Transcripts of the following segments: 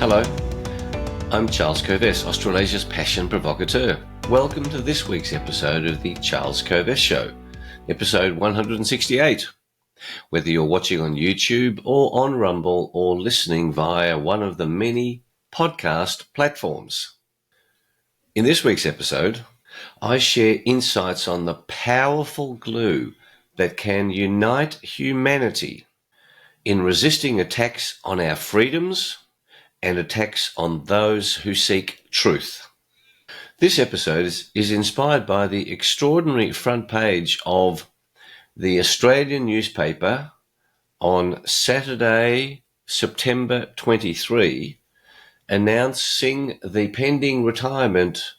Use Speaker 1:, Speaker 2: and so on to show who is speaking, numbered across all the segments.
Speaker 1: Hello, I'm Charles Kovess, Australasia's passion provocateur. Welcome to this week's episode of the Charles Kovess Show, episode 168. Whether you're watching on YouTube or on Rumble or listening via one of the many podcast platforms. In this week's episode, I share insights on the powerful glue that can unite humanity in resisting attacks on our freedoms and attacks on those who seek truth. This episode is inspired by the extraordinary front page of the Australian newspaper on Saturday, September 23, announcing the pending retirement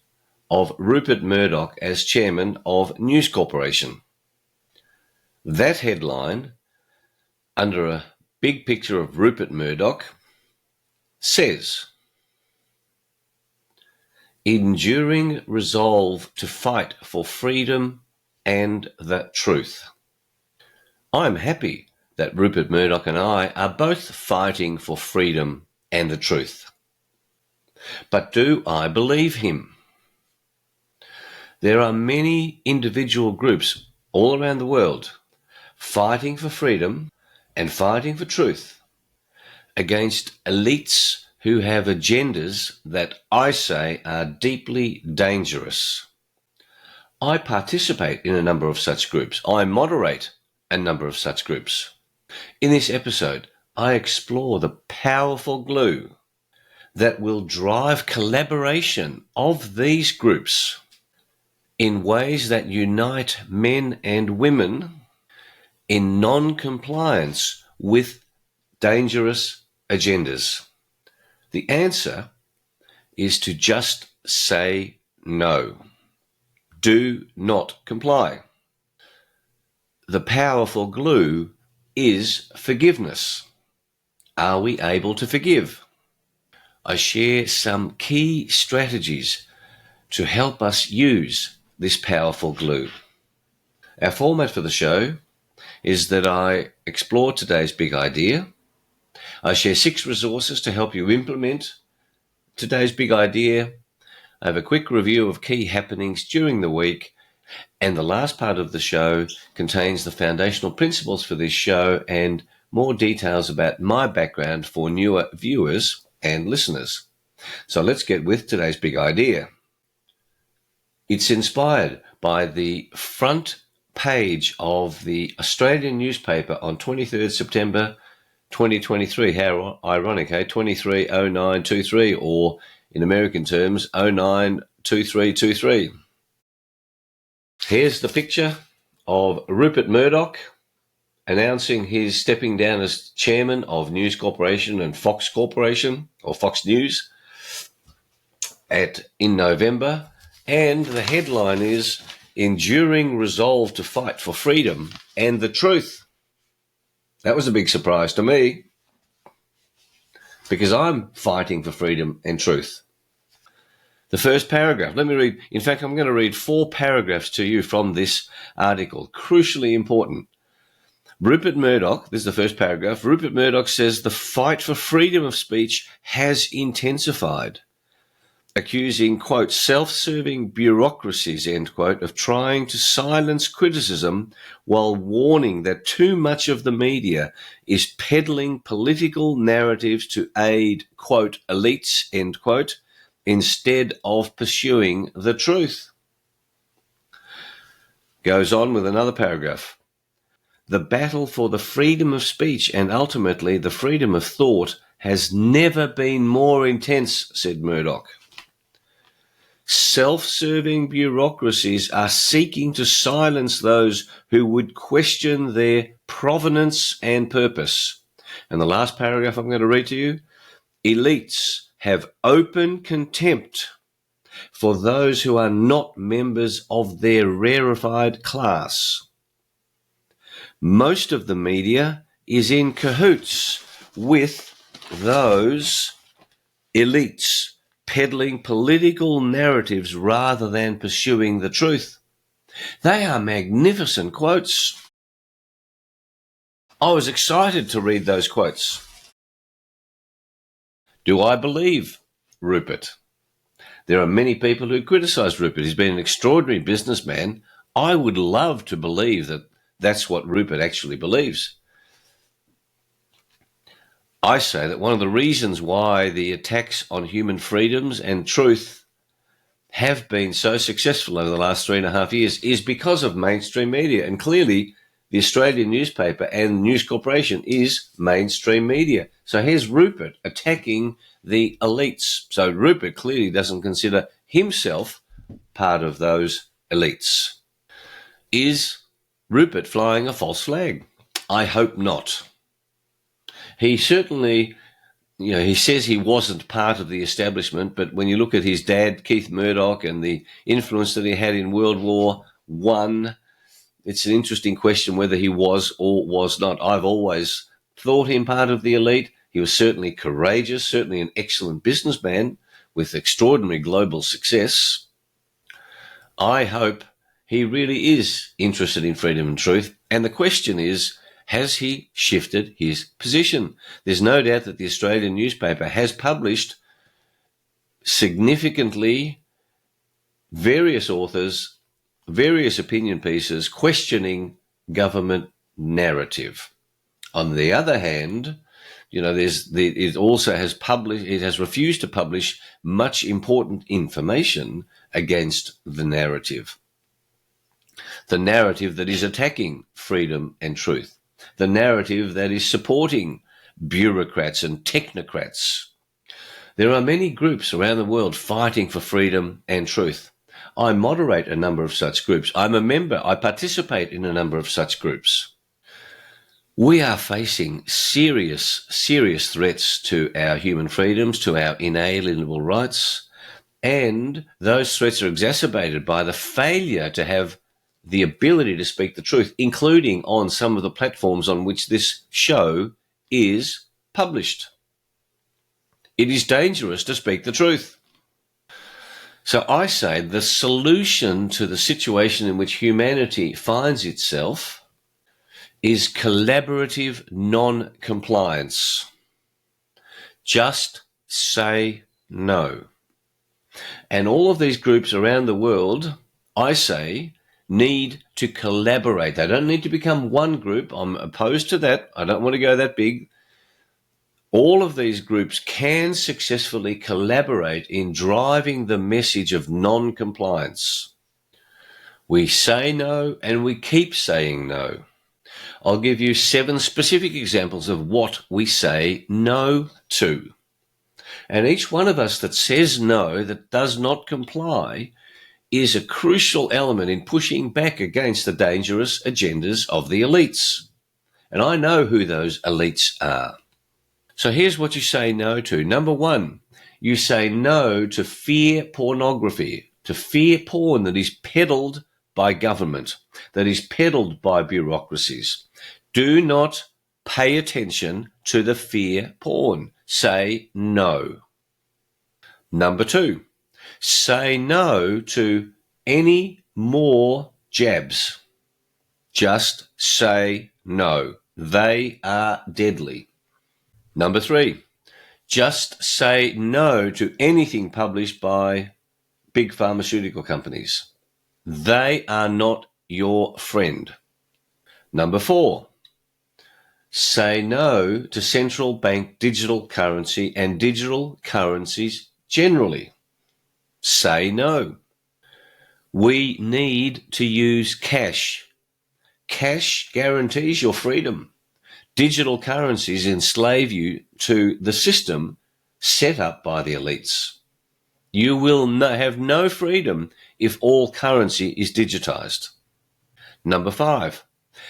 Speaker 1: of Rupert Murdoch as chairman of News Corporation. That headline, under a big picture of Rupert Murdoch, says, "Enduring resolve to fight for freedom and the truth." I'm happy that Rupert Murdoch and I are both fighting for freedom and the truth. But do I believe him? There are many individual groups all around the world fighting for freedom and fighting for truth against elites who have agendas that I say are deeply dangerous. I participate in a number of such groups. I moderate a number of such groups. In this episode, I explore the powerful glue that will drive collaboration of these groups in ways that unite men and women in non-compliance with dangerous agendas. The answer is to just say no. Do not comply. The powerful glue is forgiveness. Are we able to forgive? I share some key strategies to help us use this powerful glue. Our format for the show is that I explore today's big idea. I share 6 resources to help you implement today's big idea. I have a quick review of key happenings during the week. And the last part of the show contains the foundational principles for this show and more details about my background for newer viewers and listeners. So let's get with today's big idea. It's inspired by the front page of the Australian newspaper on 23rd September 2023. How ironic, hey? 230923, or in American terms, 092323. Here's the picture of Rupert Murdoch announcing his stepping down as chairman of News Corporation and Fox Corporation, or Fox News, in November. And the headline is, "Enduring resolve to fight for freedom and the truth." That was a big surprise to me, because I'm fighting for freedom and truth. The first paragraph, let me read. In fact, I'm going to read 4 paragraphs to you from this article, crucially important. Rupert Murdoch, this is the first paragraph, Rupert Murdoch says the fight for freedom of speech has intensified, accusing, quote, self-serving bureaucracies, end quote, of trying to silence criticism while warning that too much of the media is peddling political narratives to aid, quote, elites, end quote, instead of pursuing the truth. Goes on with another paragraph. The battle for the freedom of speech and ultimately the freedom of thought has never been more intense, said Murdoch. Self-serving bureaucracies are seeking to silence those who would question their provenance and purpose. And the last paragraph I'm going to read to you. Elites have open contempt for those who are not members of their rarefied class. Most of the media is in cahoots with those elites, peddling political narratives rather than pursuing the truth. They are magnificent quotes. I was excited to read those quotes. Do I believe Rupert? There are many people who criticise Rupert. He's been an extraordinary businessman. I would love to believe that that's what Rupert actually believes. I say that one of the reasons why the attacks on human freedoms and truth have been so successful over the last 3.5 years is because of mainstream media. And clearly, the Australian newspaper and News Corporation is mainstream media. So here's Rupert attacking the elites. So Rupert clearly doesn't consider himself part of those elites. Is Rupert flying a false flag? I hope not. He certainly, he says he wasn't part of the establishment, but when you look at his dad, Keith Murdoch, and the influence that he had in World War I, it's an interesting question whether he was or was not. I've always thought him part of the elite. He was certainly courageous, certainly an excellent businessman with extraordinary global success. I hope he really is interested in freedom and truth. And the question is, has he shifted his position? There's no doubt that the Australian newspaper has published significantly various authors, various opinion pieces questioning government narrative. On the other hand, it also has refused to publish much important information against the narrative. The narrative that is attacking freedom and truth. The narrative that is supporting bureaucrats and technocrats. There are many groups around the world fighting for freedom and truth. I moderate a number of such groups. I'm a member. I participate in a number of such groups. We are facing serious threats to our human freedoms, to our inalienable rights, and those threats are exacerbated by the failure to have the ability to speak the truth, including on some of the platforms on which this show is published. It is dangerous to speak the truth. So I say the solution to the situation in which humanity finds itself is collaborative non-compliance. Just say no. And all of these groups around the world, I say, need to collaborate. They don't need to become one group. I'm opposed to that. I don't want to go that big. All of these groups can successfully collaborate in driving the message of non-compliance. We say no and we keep saying no. I'll give you 7 specific examples of what we say no to. And each one of us that says no, that does not comply, is a crucial element in pushing back against the dangerous agendas of the elites. And I know who those elites are. So here's what you say no to. Number 1, you say no to fear pornography, to fear porn that is peddled by government, that is peddled by bureaucracies. Do not pay attention to the fear porn. Say no. Number 2, say no to any more jabs. Just say no. They are deadly. Number 3, just say no to anything published by big pharmaceutical companies. They are not your friend. Number 4, say no to central bank digital currency and digital currencies generally. Say no. We need to use cash. Cash guarantees your freedom. Digital currencies enslave you to the system set up by the elites. You will have no freedom if all currency is digitized. Number 5,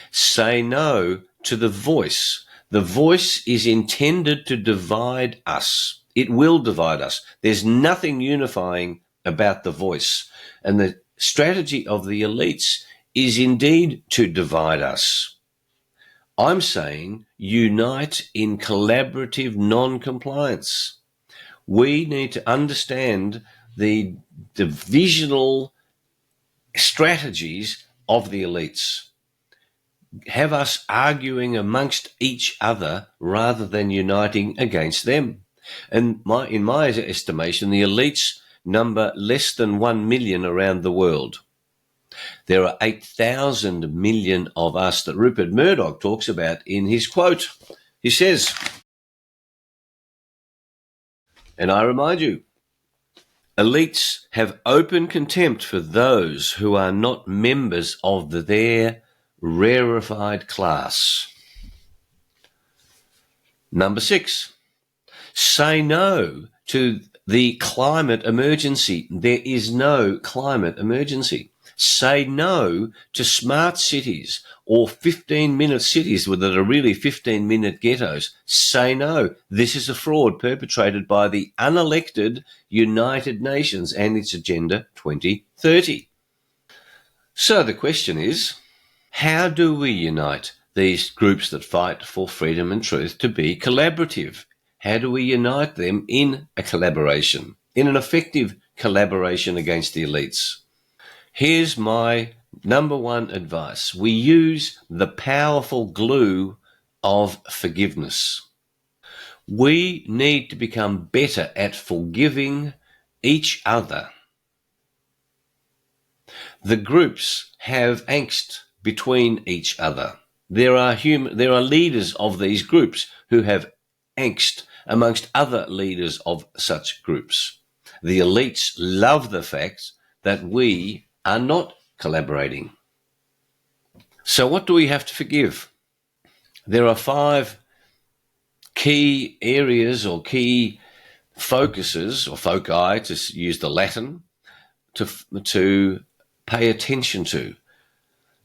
Speaker 1: say no to the voice. The voice is intended to divide us. It will divide us. There's nothing unifying about the voice. And the strategy of the elites is indeed to divide us. I'm saying unite in collaborative non-compliance. We need to understand the divisional strategies of the elites. Have us arguing amongst each other rather than uniting against them. And in my estimation, the elites number less than 1 million around the world. There are 8,000 million of us that Rupert Murdoch talks about in his quote. He says, and I remind you, elites have open contempt for those who are not members of their rarefied class. Number 6, say no to the climate emergency. There is no climate emergency. Say no to smart cities or 15-minute cities that are really 15-minute ghettos. Say no. This is a fraud perpetrated by the unelected United Nations and its Agenda 2030. So the question is, how do we unite these groups that fight for freedom and truth to be collaborative? How do we unite them in a collaboration, in an effective collaboration against the elites? Here's my number one advice. We use the powerful glue of forgiveness. We need to become better at forgiving each other. The groups have angst between each other. There are leaders of these groups who have angst amongst other leaders of such groups. The elites love the fact that we are not collaborating. So what do we have to forgive? There are 5 key areas or key focuses, or foci, to use the Latin, to pay attention to.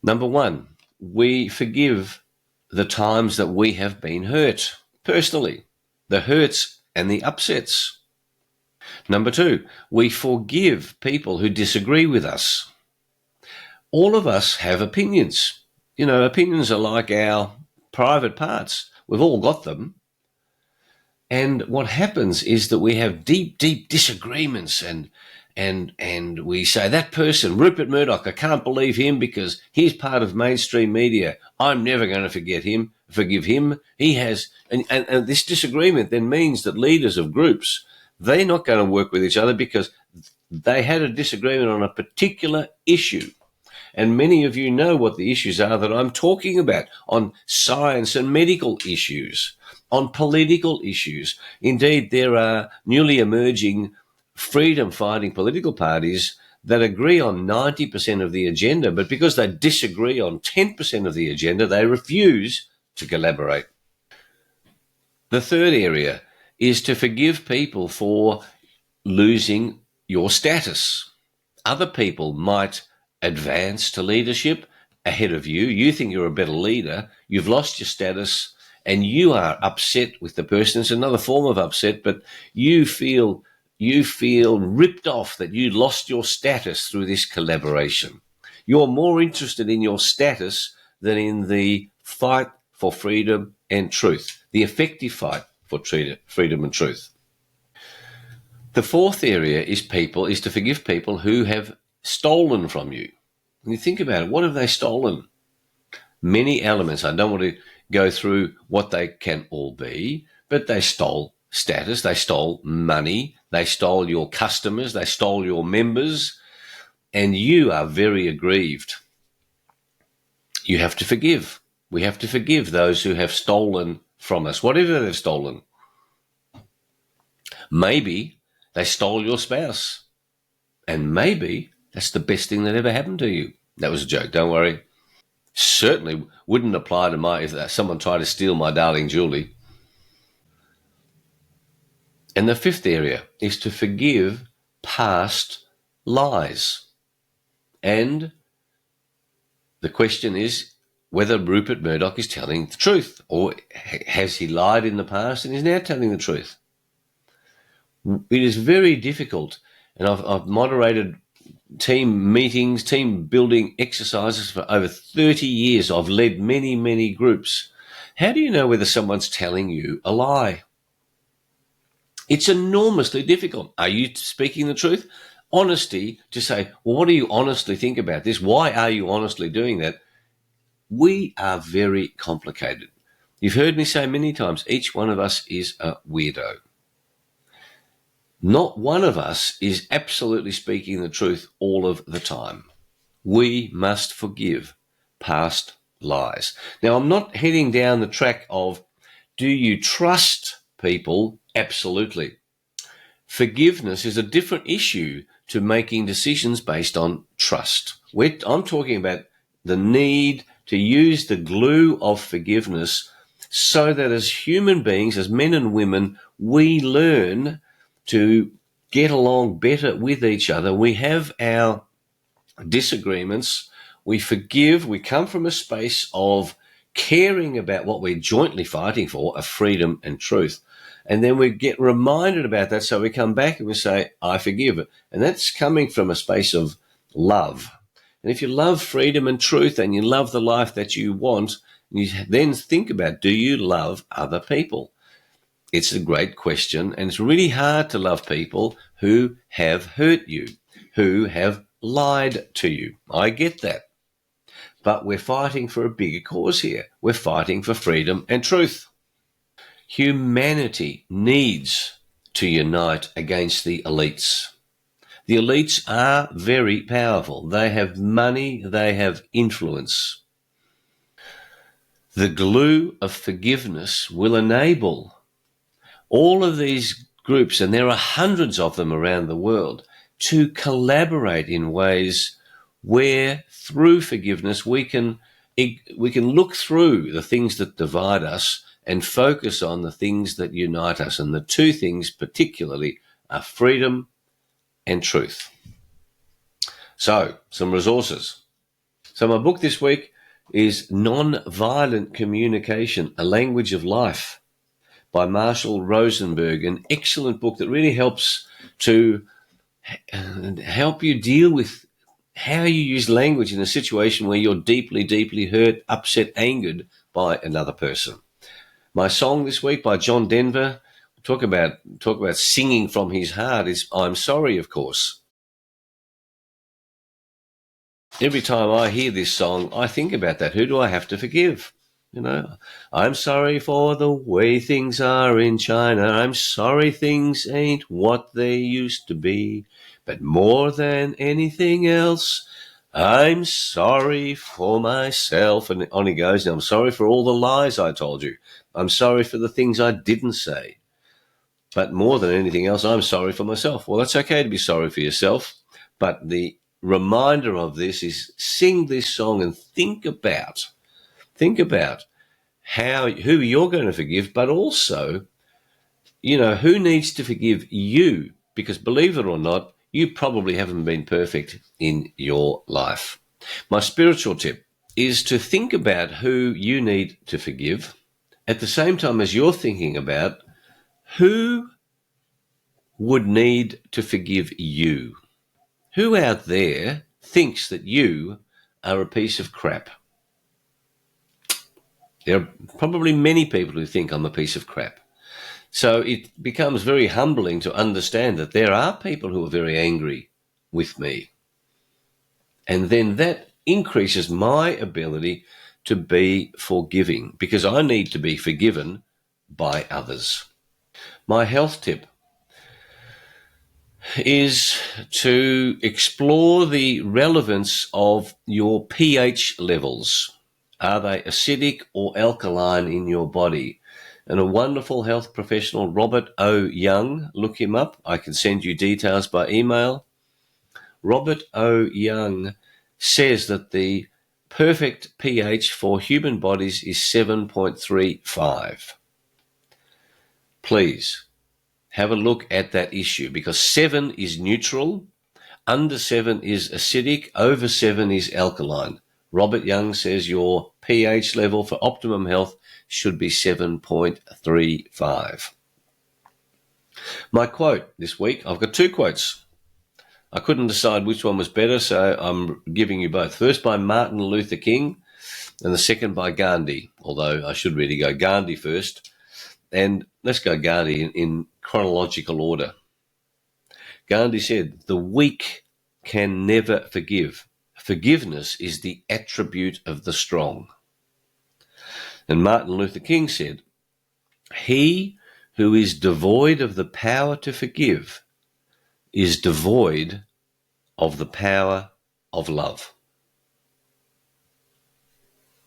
Speaker 1: Number 1, we forgive the times that we have been hurt personally, the hurts and the upsets. Number 2, we forgive people who disagree with us. All of us have opinions. You know, opinions are like our private parts. We've all got them. And what happens is that we have deep, deep disagreements and we say, that person, Rupert Murdoch, I can't believe him because he's part of mainstream media. I'm never going to forgive him. He has, and this disagreement then means that leaders of groups, they're not going to work with each other because they had a disagreement on a particular issue. And many of you know what the issues are that I'm talking about, on science and medical issues, on political issues. Indeed, there are newly emerging freedom-fighting political parties that agree on 90% of the agenda, but because they disagree on 10% of the agenda, they refuse to collaborate. The third area is to forgive people for losing your status. Other people might advance to leadership ahead of you. You think you're a better leader. You've lost your status and you are upset with the person. It's another form of upset, but you feel ripped off that you lost your status through this collaboration. You're more interested in your status than in the fight for freedom and truth, the effective fight for freedom and truth. The fourth area is to forgive people who have stolen from you. When you think about it, what have they stolen? Many elements. I don't want to go through what they can all be, but they stole status, they stole money, they stole your customers, they stole your members, and you are very aggrieved. You have to forgive. We have to forgive those who have stolen from us, whatever they've stolen. Maybe they stole your spouse, and maybe that's the best thing that ever happened to you. That was a joke, don't worry. Certainly wouldn't apply to if someone tried to steal my darling Julie. And the fifth area is to forgive past lies. And the question is whether Rupert Murdoch is telling the truth, or has he lied in the past and is now telling the truth? It is very difficult, and I've moderated team meetings, team building exercises for over 30 years. I've led many, many groups. How do you know whether someone's telling you a lie? It's enormously difficult. Are you speaking the truth? Honesty, to say, well, what do you honestly think about this? Why are you honestly doing that? We are very complicated. You've heard me say many times, each one of us is a weirdo. Not one of us is absolutely speaking the truth all of the time. We must forgive past lies. Now, I'm not heading down the track of, do you trust people? Absolutely. Forgiveness is a different issue to making decisions based on trust. I'm talking about the need to use the glue of forgiveness so that as human beings, as men and women, we learn to get along better with each other. We have our disagreements, we forgive, we come from a space of caring about what we're jointly fighting for, of freedom and truth. And then we get reminded about that, so we come back and we say, I forgive it. And that's coming from a space of love. And if you love freedom and truth and you love the life that you want, you then think about, do you love other people? It's a great question, and it's really hard to love people who have hurt you, who have lied to you. I get that. But we're fighting for a bigger cause here. We're fighting for freedom and truth. Humanity needs to unite against the elites. The elites are very powerful. They have money, they have influence. The glue of forgiveness will enable all of these groups, and there are hundreds of them around the world, to collaborate in ways where through forgiveness we can look through the things that divide us and focus on the things that unite us. And the two things particularly are freedom and truth. So, some resources. So my book this week is Non-Violent Communication, A Language of Life by Marshall Rosenberg, an excellent book that really helps to help you deal with how you use language in a situation where you're deeply, deeply hurt, upset, angered by another person. My song this week by John Denver, talk about singing from his heart, is I'm Sorry, of course. Every time I hear this song, I think about that. Who do I have to forgive? You know, I'm sorry for the way things are in China. I'm sorry things ain't what they used to be. But more than anything else, I'm sorry for myself. And on he goes, I'm sorry for all the lies I told you. I'm sorry for the things I didn't say. But more than anything else, I'm sorry for myself. Well, it's okay to be sorry for yourself. But the reminder of this is sing this song and think about who you're going to forgive, but also, who needs to forgive you, because believe it or not, you probably haven't been perfect in your life. My spiritual tip is to think about who you need to forgive at the same time as you're thinking about who would need to forgive you. Who out there thinks that you are a piece of crap? There are probably many people who think I'm a piece of crap. So it becomes very humbling to understand that there are people who are very angry with me. And then that increases my ability to be forgiving, because I need to be forgiven by others. My health tip is to explore the relevance of your pH levels. Are they acidic or alkaline in your body? And a wonderful health professional, Robert O. Young, look him up. I can send you details by email. Robert O. Young says that the perfect pH for human bodies is 7.35. Please have a look at that issue, because 7 is neutral, under 7 is acidic, over 7 is alkaline. Robert Young says your pH level for optimum health should be 7.35. My quote this week, I've got two quotes. I couldn't decide which one was better, so I'm giving you both. First by Martin Luther King, and the second by Gandhi, although I should really go Gandhi first. And let's go Gandhi in chronological order. Gandhi said, the weak can never forgive. Forgiveness is the attribute of the strong. And Martin Luther King said, he who is devoid of the power to forgive is devoid of the power of love.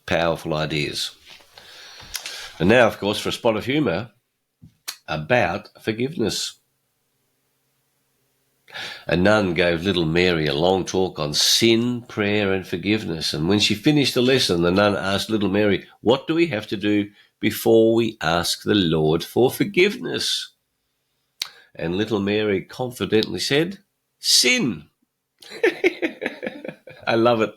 Speaker 1: Powerful ideas. And now, of course, for a spot of humour, about forgiveness. A nun gave little Mary a long talk on sin, prayer and forgiveness. And when she finished the lesson, the nun asked little Mary, what do we have to do before we ask the Lord for forgiveness? And little Mary confidently said, sin. I love it.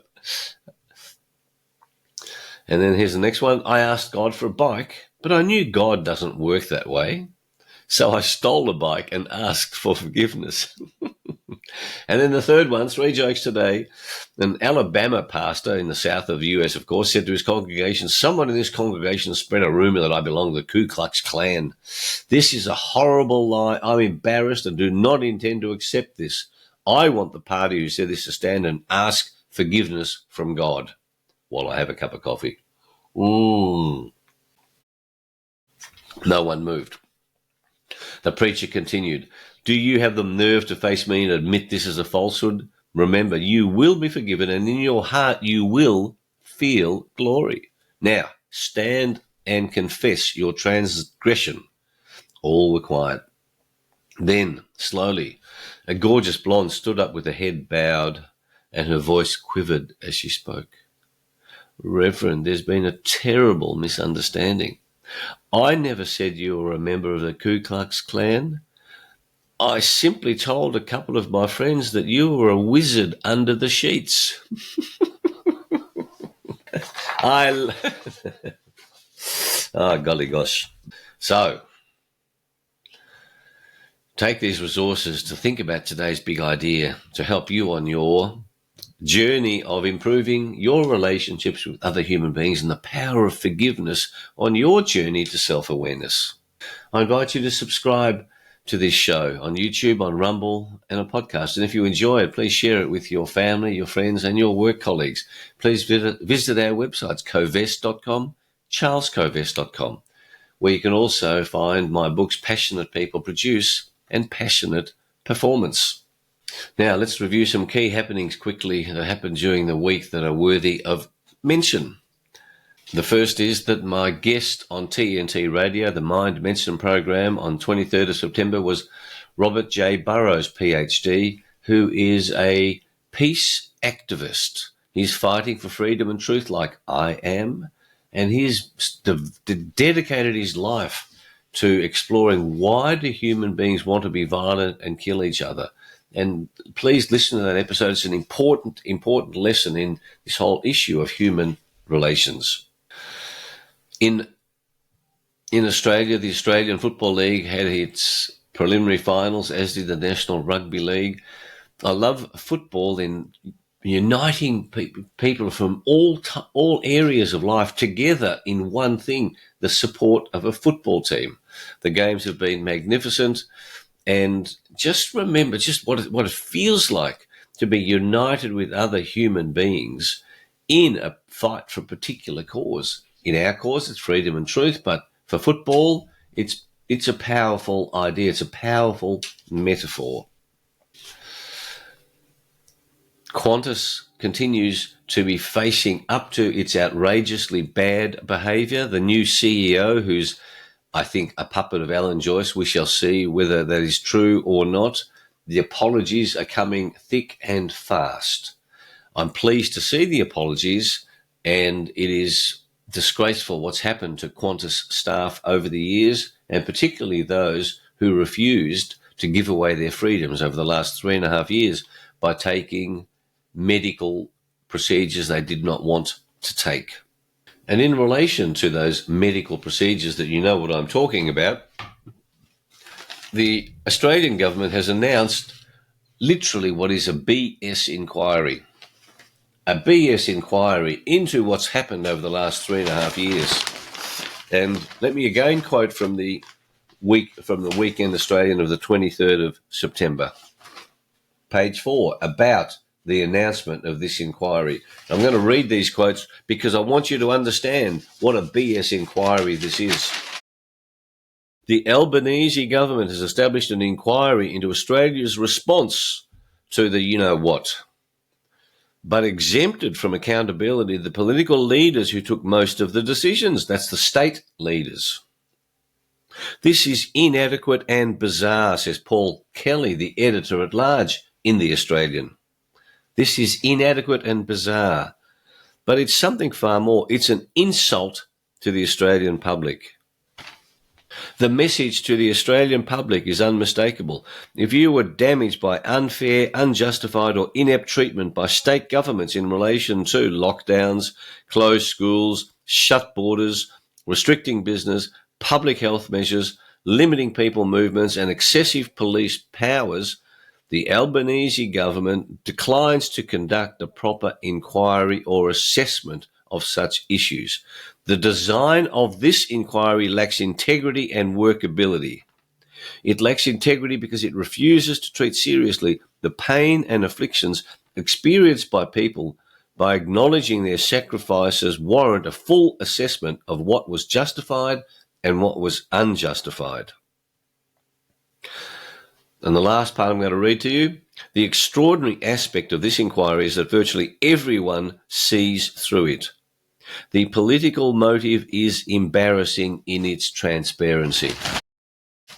Speaker 1: And then here's the next one. I asked God for a bike, but I knew God doesn't work that way. So I stole a bike and asked for forgiveness. And then the third one, 3 jokes today. An Alabama pastor in the south of the US, of course, said to his congregation, someone in this congregation spread a rumor that I belong to the Ku Klux Klan. This is a horrible lie. I'm embarrassed and do not intend to accept this. I want the party who said this to stand and ask forgiveness from God while I have a cup of coffee. No one moved. The preacher continued, do you have the nerve to face me and admit this is a falsehood? Remember, you will be forgiven, and in your heart you will feel glory. Now, stand and confess your transgression. All were quiet. Then, slowly, a gorgeous blonde stood up with her head bowed, and her voice quivered as she spoke. Reverend, there's been a terrible misunderstanding. I never said you were a member of the Ku Klux Klan. I simply told a couple of my friends that you were a wizard under the sheets. Oh, golly gosh. So, take these resources to think about today's big idea to help you on your journey of improving your relationships with other human beings and the power of forgiveness on your journey to self-awareness. I invite you to subscribe to this show on YouTube, on Rumble, and a podcast. And if you enjoy it, please share it with your family, your friends, and your work colleagues. Please visit our websites, covest.com, charlescovest.com, where you can also find my books, Passionate People Produce and Passionate Performance. Now, let's review some key happenings quickly that happened during the week that are worthy of mention. The first is that my guest on TNT Radio, the Mind Medicine program on 23rd of September, was Robert J. Burrows, PhD, who is a peace activist. He's fighting for freedom and truth like I am, and he's dedicated his life to exploring why do human beings want to be violent and kill each other. And please listen to that episode. It's an important lesson in this whole issue of human relations. In Australia, the Australian Football League had its preliminary finals, as did the National Rugby League. I love football in uniting people from all areas of life together in one thing, the support of a football team. The games have been magnificent. And just remember just what it feels like to be united with other human beings in a fight for a particular cause. In our cause, it's freedom and truth, but for football, it's a powerful idea. It's a powerful metaphor. Qantas continues to be facing up to its outrageously bad behaviour. The new CEO, who's I think a puppet of Alan Joyce. We shall see whether that is true or not. The apologies are coming thick and fast. I'm pleased to see the apologies, and it is disgraceful what's happened to Qantas staff over the years, and particularly those who refused to give away their freedoms over the last 3.5 years by taking medical procedures they did not want to take. And in relation to those medical procedures that you know what I'm talking about, the Australian government has announced literally what is a BS inquiry. A BS inquiry into what's happened over the last 3.5 years. And let me again quote from the Weekend Australian of the 23rd of September. Page 4, about the announcement of this inquiry. I'm going to read these quotes because I want you to understand what a BS inquiry this is. The Albanese government has established an inquiry into Australia's response to the you-know-what, but exempted from accountability the political leaders who took most of the decisions. That's the state leaders. This is inadequate and bizarre, says Paul Kelly, the editor-at-large in The Australian. This is inadequate and bizarre, but it's something far more. It's an insult to the Australian public. The message to the Australian public is unmistakable. If you were damaged by unfair, unjustified or inept treatment by state governments in relation to lockdowns, closed schools, shut borders, restricting business, public health measures, limiting people movements and excessive police powers, the Albanese government declines to conduct a proper inquiry or assessment of such issues. The design of this inquiry lacks integrity and workability. It lacks integrity because it refuses to treat seriously the pain and afflictions experienced by people by acknowledging their sacrifices warrant a full assessment of what was justified and what was unjustified. And the last part I'm going to read to you. The extraordinary aspect of this inquiry is that virtually everyone sees through it. The political motive is embarrassing in its transparency.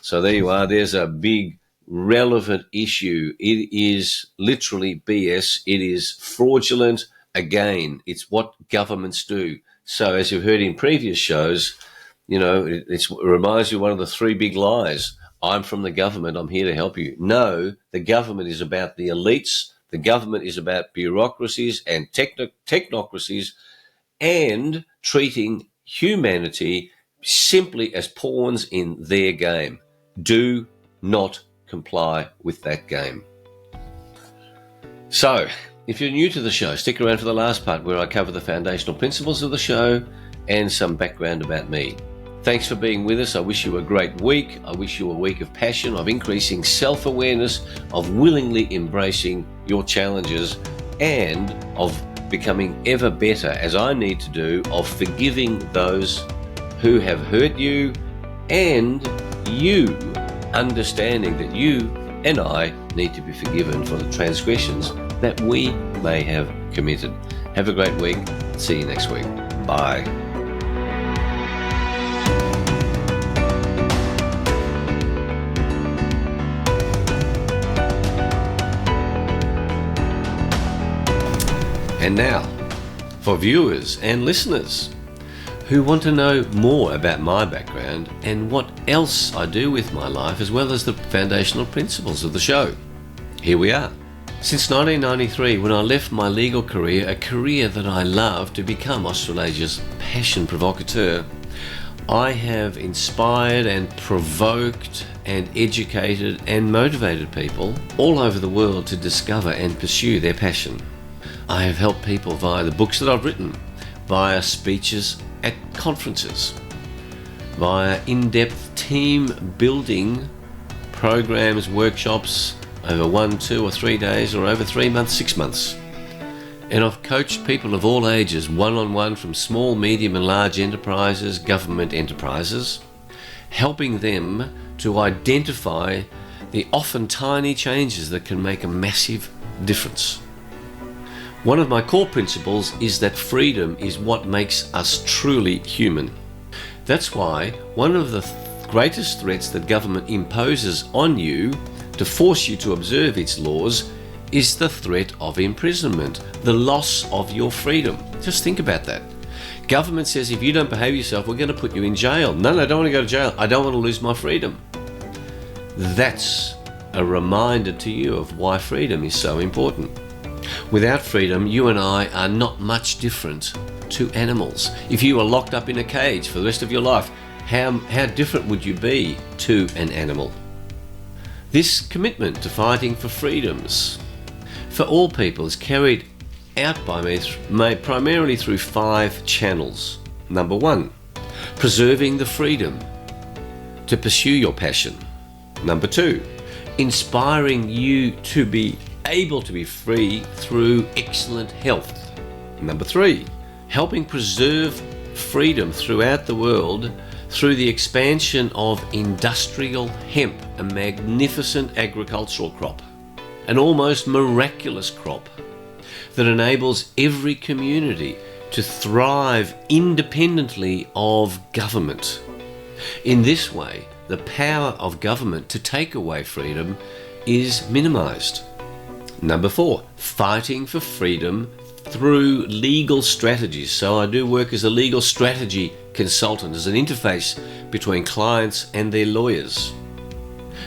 Speaker 1: So there you are. There's a big relevant issue. It is literally BS. It is fraudulent. Again, it's what governments do. So as you've heard in previous shows, it reminds you of one of the three big lies. I'm from the government. I'm here to help you. No, the government is about the elites. The government is about bureaucracies and technocracies and treating humanity simply as pawns in their game. Do not comply with that game. So, if you're new to the show, stick around for the last part where I cover the foundational principles of the show and some background about me. Thanks for being with us. I wish you a great week. I wish you a week of passion, of increasing self-awareness, of willingly embracing your challenges, and of becoming ever better, as I need to do, of forgiving those who have hurt you, and you understanding that you and I need to be forgiven for the transgressions that we may have committed. Have a great week. See you next week. Bye. And now, for viewers and listeners who want to know more about my background and what else I do with my life, as well as the foundational principles of the show, here we are. Since 1993, when I left my legal career, a career that I love, to become Australasia's passion provocateur, I have inspired and provoked and educated and motivated people all over the world to discover and pursue their passion. I have helped people via the books that I've written, via speeches at conferences, via in-depth team building programs, workshops over 1, 2 or 3 days, or over 3 months, 6 months. And I've coached people of all ages, one-on-one, from small, medium and large enterprises, government enterprises, helping them to identify the often tiny changes that can make a massive difference. One of my core principles is that freedom is what makes us truly human. That's why one of the greatest threats that government imposes on you to force you to observe its laws is the threat of imprisonment, the loss of your freedom. Just think about that. Government says if you don't behave yourself, we're going to put you in jail. No, I don't want to go to jail. I don't want to lose my freedom. That's a reminder to you of why freedom is so important. Without freedom, you and I are not much different to animals. If you were locked up in a cage for the rest of your life, how different would you be to an animal? This commitment to fighting for freedoms for all people is carried out by me primarily through 5 channels. Number 1, preserving the freedom to pursue your passion. Number 2, inspiring you to be able to be free through excellent health. Number 3, helping preserve freedom throughout the world through the expansion of industrial hemp, a magnificent agricultural crop, an almost miraculous crop that enables every community to thrive independently of government. In this way, the power of government to take away freedom is minimized. Number 4, fighting for freedom through legal strategies. So I do work as a legal strategy consultant, as an interface between clients and their lawyers.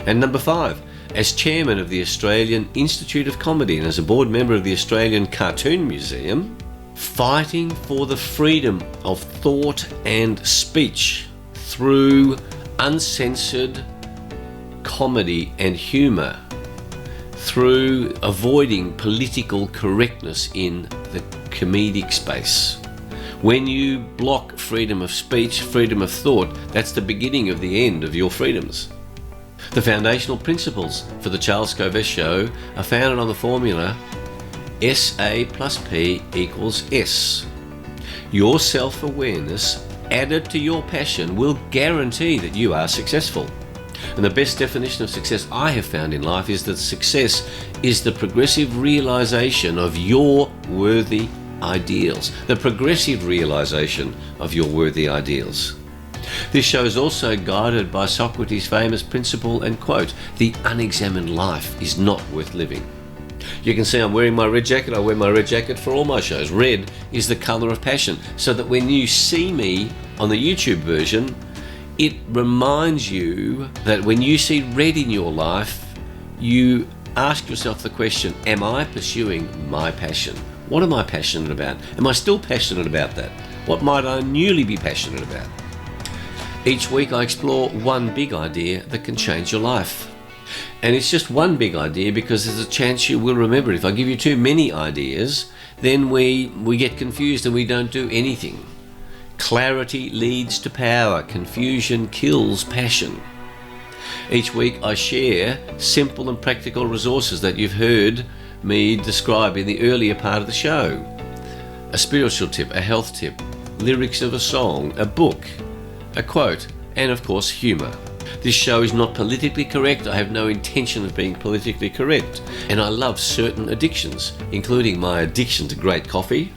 Speaker 1: And number 5, as chairman of the Australian Institute of Comedy and as a board member of the Australian Cartoon Museum, fighting for the freedom of thought and speech through uncensored comedy and humour, through avoiding political correctness in the comedic space. When you block freedom of speech, freedom of thought, that's the beginning of the end of your freedoms. The foundational principles for the Charles Kovess Show are founded on the formula SA plus P equals S. Your self-awareness added to your passion will guarantee that you are successful. And the best definition of success I have found in life is that success is the progressive realization of your worthy ideals. The progressive realization of your worthy ideals. This show is also guided by Socrates' famous principle and quote, "The unexamined life is not worth living." You can see I'm wearing my red jacket. I wear my red jacket for all my shows. Red is the colour of passion, so that when you see me on the YouTube version, it reminds you that when you see red in your life, you ask yourself the question, am I pursuing my passion? What am I passionate about? Am I still passionate about that? What might I newly be passionate about? Each week I explore one big idea that can change your life. And it's just one big idea because there's a chance you will remember it. If I give you too many ideas, then we get confused and we don't do anything. Clarity leads to power. Confusion kills passion. Each week I share simple and practical resources that you've heard me describe in the earlier part of the show. A spiritual tip, a health tip, lyrics of a song, a book, a quote, and of course humour. This show is not politically correct. I have no intention of being politically correct. And I love certain addictions, including my addiction to great coffee,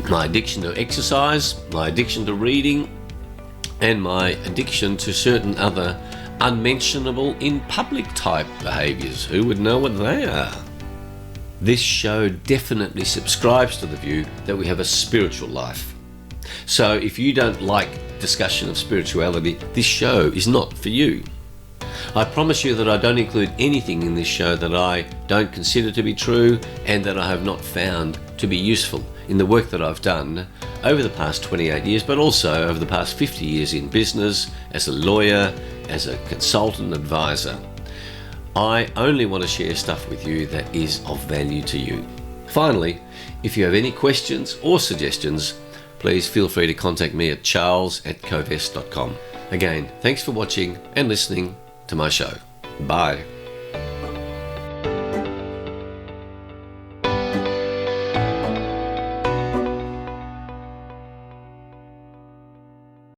Speaker 1: my addiction to exercise, my addiction to reading, and my addiction to certain other unmentionable in public type behaviours. Who would know what they are? This show definitely subscribes to the view that we have a spiritual life. So if you don't like discussion of spirituality, this show is not for you. I promise you that I don't include anything in this show that I don't consider to be true and that I have not found to be useful in the work that I've done over the past 28 years, but also over the past 50 years in business, as a lawyer, as a consultant advisor. I only want to share stuff with you that is of value to you. Finally, if you have any questions or suggestions, please feel free to contact me at charles@kovess.com. Again, thanks for watching and listening to my show. Bye.